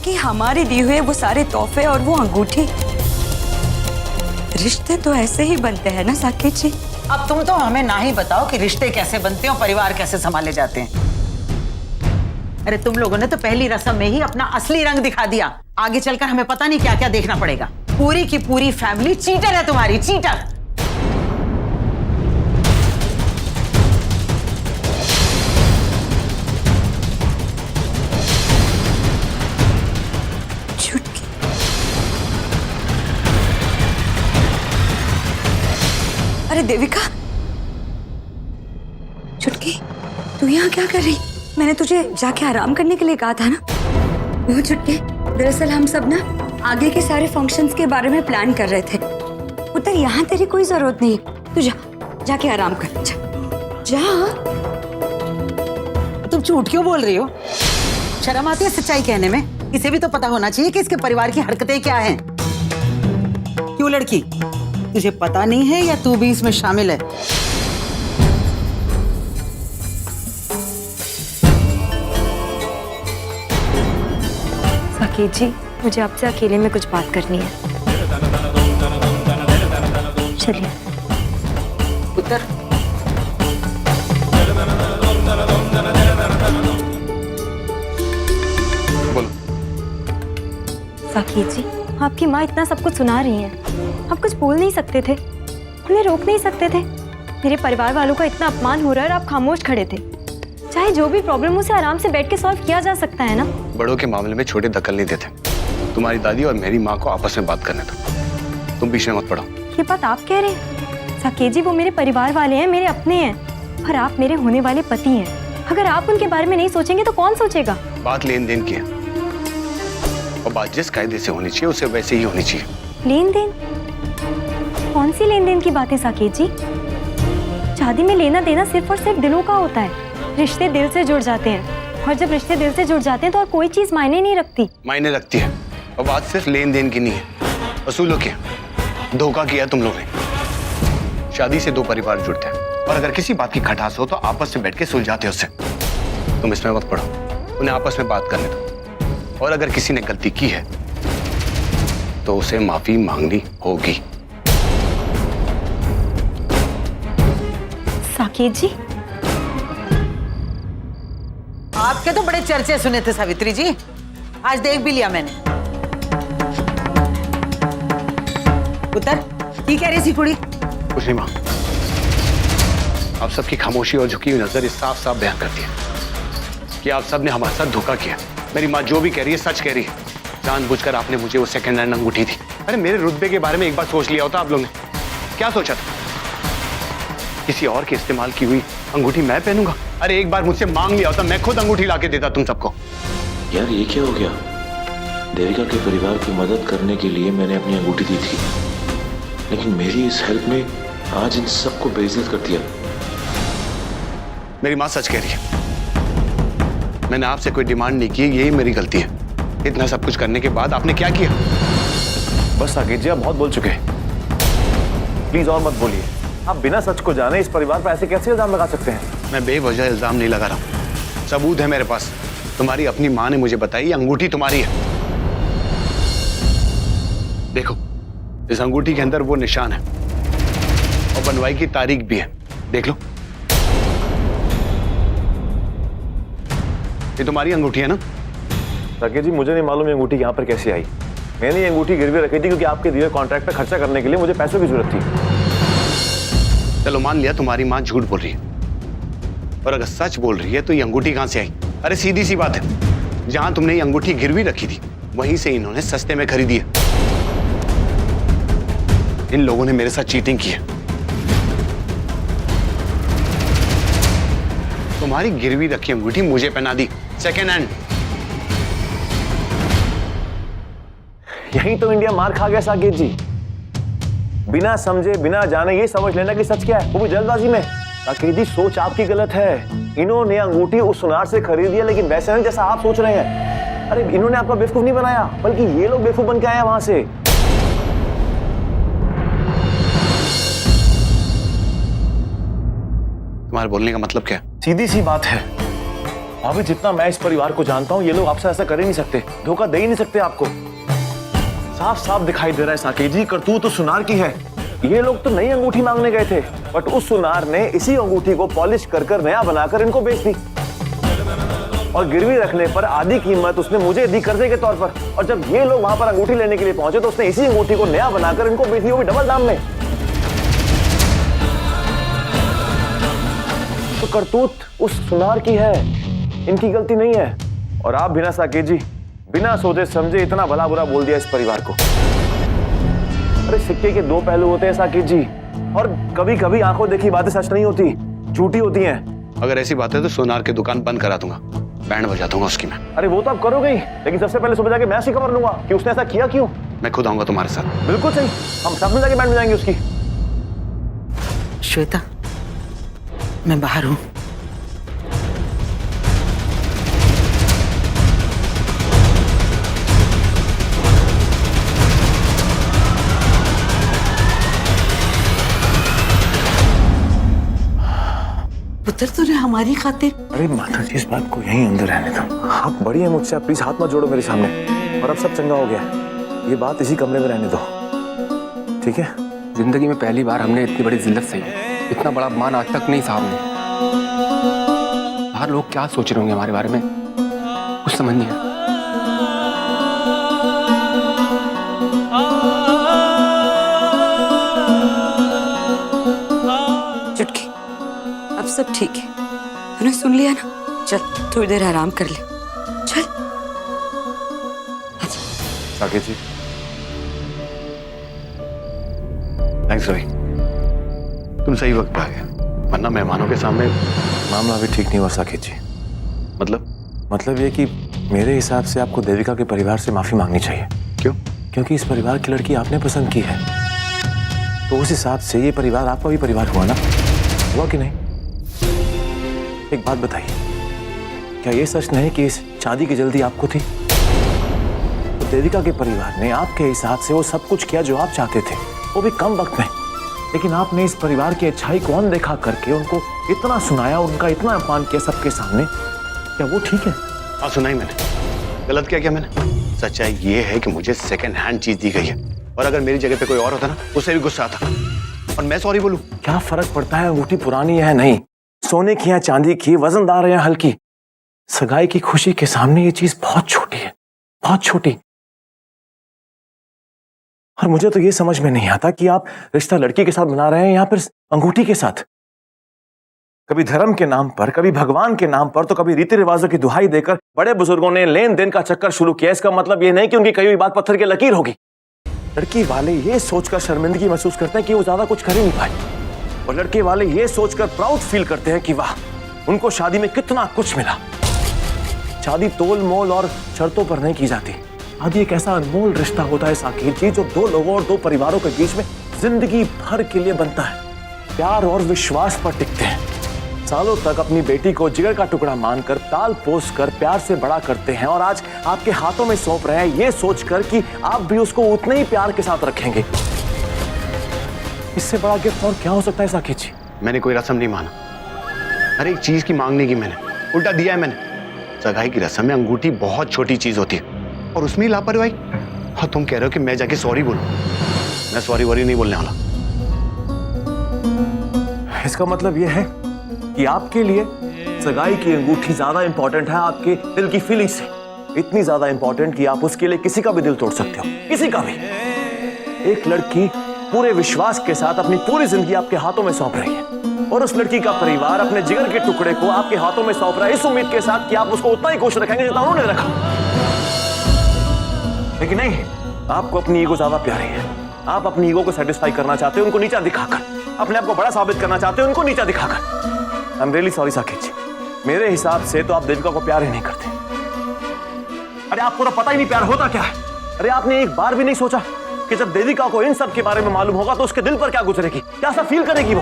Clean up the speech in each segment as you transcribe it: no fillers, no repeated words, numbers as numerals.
कि हमारे दिए हुए वो सारे तोहफे और वो अंगूठी। रिश्ते तो ऐसे ही बनते हैं ना साकेत जी। अब तुम तो हमें ना ही बताओ कि रिश्ते कैसे बनते हैं और परिवार कैसे संभाले जाते हैं। अरे तुम लोगों ने तो पहली रस्म में ही अपना असली रंग दिखा दिया। आगे चलकर हमें पता नहीं क्या क्या देखना पड़ेगा। पूरी की पूरी फैमिली चीटर है तुम्हारी, चीटर। छुटकी, अरे देविका, छुटकी तू यहाँ क्या कर रही? मैंने तुझे जाके आराम करने के लिए कहा था ना। वो छुटकी, दरअसल हम सब ना आगे के सारे फंक्शंस के बारे में प्लान कर रहे थे। उधर यहाँ तेरी कोई जरूरत नहीं है, तू जाके आराम कर। जा। तुम झूठ क्यों बोल रही हो? शर्म आती है सच्चाई कहने में? इसे भी तो पता होना चाहिए कि इसके परिवार की हरकतें क्या हैं। क्यों लड़की, तुझे पता नहीं है या तू भी इसमें शामिल है? साकेत जी, मुझे आपसे अकेले में कुछ बात करनी है। चलिए। उत्तर। बोलो। साकेत जी, आपकी माँ इतना सब कुछ सुना रही हैं। आप कुछ बोल नहीं सकते थे? उन्हें रोक नहीं सकते थे? मेरे परिवार वालों का इतना अपमान हो रहा है और आप खामोश खड़े थे। चाहे जो भी प्रॉब्लम हो उसे आराम से बैठ के सॉल्व किया जा सकता है ना। बड़ों के मामले में छोटे दखल नहीं देते। तुम्हारी दादी और मेरी माँ को आपस में बात करने दो, तुम बीच में मत पड़ो। ये बात आप कह रहे हैं? साकेत जी, वो मेरे परिवार वाले हैं, मेरे अपने हैं, और आप मेरे होने वाले पति हैं। अगर आप उनके बारे में नहीं सोचेंगे तो कौन सोचेगा? बात लेन देन की है और बात जिस कायदे से होनी चाहिए उसे वैसे ही होनी चाहिए। लेन देन? कौन सी लेन देन की बात है साकेत जी? शादी में लेना देना सिर्फ और सिर्फ दिलों का होता है। रिश्ते दिल से जुड़ जाते हैं, और जब रिश्ते दिल से जुड़ जाते हैं तो और कोई चीज मायने नहीं रखती। मायने रखती है, और बात सिर्फ लेन देन की नहीं है, असूलों की है। धोखा किया तुम लोगों ने। शादी से दो परिवार जुड़ते हैं, और अगर किसी बात की खटास हो तो आपस में बैठ के सुलझाते हैं उससे। तुम इसमें मत पड़ो, उन्हें आपस में बात करने दो। और अगर किसी ने गलती की है तो उसे माफी मांगनी होगी। साकेत जी, आपके तो बड़े चर्चे सुने थे सावित्री जी, आज देख भी लिया मैंने। उत्तर, की कह रही थी कुड़ी? कुछ नहीं मां, आप सबकी खामोशी और झुकी हुई नजर इस साफ साफ बयान करती है कि आप सब ने हमारे साथ धोखा किया। मेरी माँ जो भी कह रही है सच कह रही है। जानबूझकर आपने मुझे वो सेकंड हैंड अंगूठी दी। अरे मेरे रुतबे के बारे में एक बार सोच लिया होता आप लोगों ने। क्या सोचा था? किसी और के इस्तेमाल की हुई अंगूठी मैं पहनूंगा? अरे एक बार मुझसे मांग लिया होता, मैं खुद अंगूठी लाके देता तुम सबको। यार ये क्या हो गया? देविका के परिवार की मदद करने के लिए मैंने अपनी अंगूठी दी थी, लेकिन मेरी इस हेल्प ने आज इन सबको बेइज्जत कर दिया। मेरी माँ सच कह रही है, मैंने आपसे कोई डिमांड नहीं की, यही मेरी गलती है। इतना सब कुछ करने के बाद आपने क्या किया? बस साकेत जी, आप बहुत बोल चुके हैं, प्लीज और मत बोलिए। आप बिना सच को जाने इस परिवार पर ऐसे कैसे इल्जाम लगा सकते हैं? मैं बेवजह इल्जाम नहीं लगा रहा हूं, सबूत है मेरे पास। तुम्हारी अपनी माँ ने मुझे बताई अंगूठी तुम्हारी है। देखो, इस अंगूठी के अंदर वो निशान है और बनवाई की तारीख भी है, देख लो। ये तुम्हारी अंगूठी है ना? साकेत जी, मुझे नहीं मालूम ये अंगूठी यहाँ पर कैसे आई। मैंने ये अंगूठी गिरवी रखी थी क्योंकि आपके दिए कॉन्ट्रैक्ट पर खर्चा करने के लिए मुझे पैसों की जरूरत थी। चलो मान लिया तुम्हारी माँ झूठ बोल रही है, और अगर सच बोल रही है तो ये अंगूठी कहां से आई? अरे सीधी सी बात है, जहां तुमने ये अंगूठी गिरवी रखी थी वहीं से इन्होंने सस्ते में खरीदी है। इन लोगों ने मेरे साथ चीटिंग की है। तुम्हारी गिरवी रखी अंगूठी मुझे पहना दी, सेकेंड हैंड। यहीं तो इंडिया मार खा गया साकेत जी। बिना समझे बिना जाने ये समझ लेना कि सच क्या है, वो भी जल्दबाजी में। साकेत जी, सोच आपकी गलत है। इन्होंने अंगूठी उस सुनार से खरीदी है, लेकिन वैसे नहीं जैसा आप सोच रहे हैं। अरे इन्होंने आपका बेवकूफ नहीं बनाया, बल्कि ये लोग बेवकूफ बन के आए हैं वहां से। तुम्हारे बोलने का मतलब क्या है? सीधी सी बात है, अभी जितना मैं इस परिवार को जानता हूँ, ये लोग आपसे ऐसा कर ही नहीं सकते, धोखा दे ही नहीं सकते आपको। साफ साफ दिखाई दे रहा है साकेत जी, करतूत तो सुनार की है। ये लोग तो नई अंगूठी मांगने गए थे, बट उस सुनार ने इसी अंगूठी को पॉलिश कर नया बनाकर इनको बेच दी, और गिरवी रखने पर आधी कीमत उसने मुझे दी कर्जे के तौर पर। और जब ये लोग वहां पर अंगूठी लेने के लिए पहुंचे तो उसने इसी अंगूठी को नया बनाकर इनको बेच दी, वो भी डबल दाम में। तो करतूत उस सुनार की है, इनकी गलती नहीं है। और आप बिना साकेत जी, बिना सोचे समझे इतना भला बुरा बोल दिया इस परिवार को। अरे सिक्के के दो पहलू होते हैं साकेत जी, और कभी कभी आंखों देखी बातें सच नहीं होती, झूठी होती हैं। अगर ऐसी बात है तो सोनार की दुकान बंद करा दूंगा, बैंड बजा दूंगा उसकी मैं। अरे वो तो आप करोगे ही, लेकिन सबसे पहले सुबह जाके मैं उसकी खबर लूंगा कि उसने ऐसा किया क्यों। मैं खुद आऊंगा तुम्हारे साथ। बिल्कुल सही, हम सब में जाके बैंड बजाएंगे उसकी। श्वेता, मैं बाहर हूं। पुत्र, तूने हमारी खातिर। अरे माता जी, इस बात को यहीं अंदर रहने दो। आप बड़ी हैं मुझसे, आप प्लीज हाथ मत जोड़ो मेरे सामने। और अब सब चंगा हो गया, ये बात इसी कमरे में रहने दो, ठीक है? जिंदगी में पहली बार हमने इतनी बड़ी जिल्लत सही, इतना बड़ा अपमान आज तक नहीं साहब ने। बाहर लोग क्या सोच रहे होंगे हमारे बारे में, कुछ समझ नहीं है। चुटकी, अब सब ठीक है, तूने सुन लिया ना? चल थोड़ी देर आराम कर ले, चल। साकेत जी, थैंक्स रवि, तुम सही वक्त पे आ गए, वरना मेहमानों के सामने। मामला अभी ठीक नहीं हुआ साकेत जी। मतलब ये कि मेरे हिसाब से आपको देविका के परिवार से माफी मांगनी चाहिए। क्यों? क्योंकि इस परिवार की लड़की आपने पसंद की है, तो उस हिसाब से ये परिवार आपका भी परिवार हुआ ना, हुआ कि नहीं? एक बात बताइए, क्या ये सच नहीं कि इस शादी की जल्दी आपको थी? तो देविका के परिवार ने आपके हिसाब से वो सब कुछ किया जो आप चाहते थे, वो भी कम वक्त में। लेकिन आपने इस परिवार की अच्छाई को अनदेखा करके उनको इतना सुनाया, उनका इतना अपमान किया सबके सामने। क्या वो ठीक है? हाँ, सुना ही मैंने। गलत क्या मैंने? सच्चाई ये है कि मुझे सेकंड हैंड चीज दी गई है, और अगर मेरी जगह पे कोई और होता ना, उसे भी गुस्सा आता, और मैं सॉरी बोलूं। क्या फर्क पड़ता है अंगूठी पुरानी है नहीं, सोने की है चांदी की, वजनदार है हल्की? सगाई की खुशी के सामने ये चीज बहुत छोटी है, बहुत छोटी। और मुझे तो ये समझ में नहीं आता कि आप रिश्ता लड़की के साथ बना रहे हैं या फिर अंगूठी के साथ। कभी धर्म के नाम पर, कभी भगवान के नाम पर, तो कभी रीति रिवाजों की दुहाई देकर बड़े बुजुर्गों ने लेन देन का चक्कर शुरू किया। इसका मतलब ये नहीं कि उनकी कही हुई बात पत्थर की लकीर होगी। लड़की वाले ये सोचकर शर्मिंदगी महसूस करते हैं कि वो ज्यादा कुछ कर ही नहीं पाए, और लड़के वाले ये सोचकर प्राउड फील करते हैं कि वाह, उनको शादी में कितना कुछ मिला। शादी तोल मोल और शर्तों पर नहीं की जाती। शादी एक ऐसा अनमोल रिश्ता होता है साकेत जी, जो दो लोगों और दो परिवारों के बीच में जिंदगी भर के लिए बनता है। प्यार और विश्वास पर टिकते हैं। सालों तक अपनी बेटी को जिगर का टुकड़ा मानकर, ताल पोस कर प्यार से बड़ा करते हैं, और आज आपके हाथों में सौंप रहे हैं ये सोचकर कि आप भी उसको उतने ही प्यार के साथ रखेंगे। इससे बड़ा गिफ्ट और क्या हो सकता है साकेत जी? मैंने कोई रस्म नहीं माना, हर एक चीज की मांग नहीं की मैंने, उल्टा दिया है मैंने। सगाई की रस्म में अंगूठी बहुत छोटी चीज होती है, और उसमें लापरवाही। और तुम कह रहे हो कि मैं जाके सॉरी बोलूं? मैं सॉरी वॉरी नहीं बोलने वाला। इसका मतलब यह है कि आपके लिए सगाई की अंगूठी ज्यादा इंपॉर्टेंट है आपके दिल की फीलिंग से, इतनी ज्यादा इंपॉर्टेंट कि आप उसके लिए किसी का भी दिल तोड़ सकते हो, किसी का भी। एक लड़की पूरे विश्वास के साथ अपनी पूरी जिंदगी आपके हाथों में सौंप रही है, और उस लड़की का परिवार अपने जिगर के टुकड़े को आपके हाथों में सौंप रहा है, इस उम्मीद के साथ कि आप उसको उतना ही खुश रखेंगे जितना उन्होंने रखा। लेकिन नहीं, आपको अपनी ईगो ज्यादा प्यारी है। आप अपनी ईगो को सेटिस्फाई करना चाहते हो, उनको नीचा दिखाकर, अपने आप को बड़ा साबित करना चाहते हो, उनको नीचा दिखाकर। I am really sorry Saket ji, मेरे हिसाब से तो आप देविका को प्यार ही नहीं करते। अरे आपको तो पता ही नहीं प्यार होता क्या है। अरे आपने एक बार भी नहीं सोचा कि जब देविका को इन सब के बारे में मालूम होगा तो उसके दिल पर क्या गुजरेगी, क्या सा फील करेगी वो?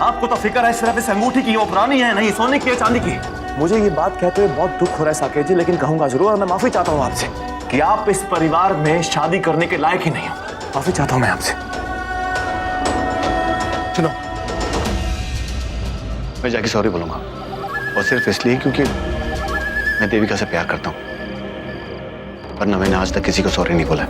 आपको तो फिक्र है सिर्फ इस अंगूठी की, वो पुरानी है नहीं, सोने की है चांदी की। मुझे ये बात कहते हुए बहुत दुख हो रहा है साकेत जी, लेकिन कहूंगा जरूर, और मैं माफी चाहता हूँ आपसे कि आप इस परिवार में शादी करने के लायक ही नहीं हो। माफी चाहता हूँ मैं आपसे। सुनो, मैं जाके सॉरी बोलूंगा, और सिर्फ इसलिए क्योंकि मैं देविका से प्यार करता हूं, वरना मैंने आज तक किसी को सॉरी नहीं बोला।